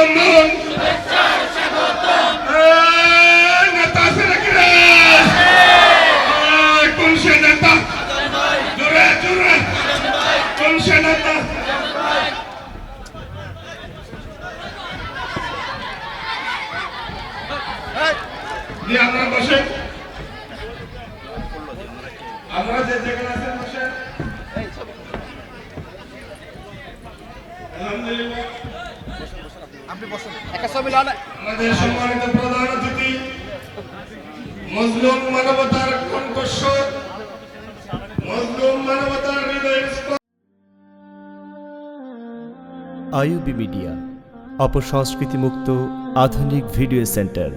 অভিনন্দন। নেতা আছে নাকি রে? কোন সে নেতা? জোরে জোরে কোন সে নেতা? আপনারা বসে, আমরা যে যেখানে আছেন বসে। আলহামদুলিল্লাহ আমাদের সম্মানিত প্রধান অতিথি, মজলুম মানবতার কণ্ঠস্বর, মজলুম মানবতার হৃদয়। আইইউবি মিডিয়া, অপসংস্কৃতি মুক্ত আধুনিক ভিডিও সেন্টার।